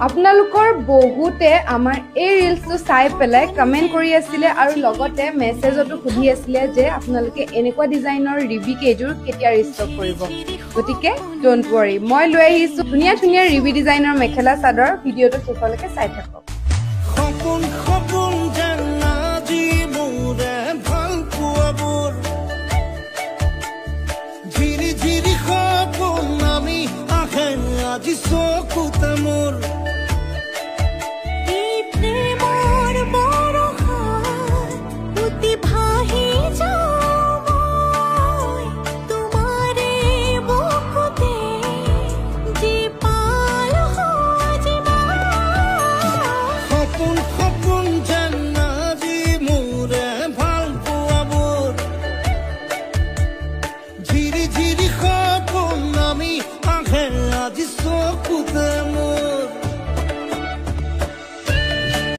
আপোনালোকৰ বহুতে আমাৰ এই ৰিলছটো চাই পেলাই কমেণ্ট কৰি আছিলে আৰু লগতে মেছেজতো সুধি আছিলে যে আপোনালোকে এনেকুৱা ডিজাইনৰ ৰিবি কেইযোৰ কেতিয়া ৰিষ্টক কৰিব। গতিকে ডোন্ট ৱৰি, মই লৈ আহিছোঁ ধুনীয়া ধুনীয়া ৰিবি ডিজাইনৰ মেখেলা চাদৰ। ভিডিঅ'টো শেষলৈকে চাই থাকক। ঝিৰি ঝিৰি খবৰ নামি আহে আজি চকুতে মোৰ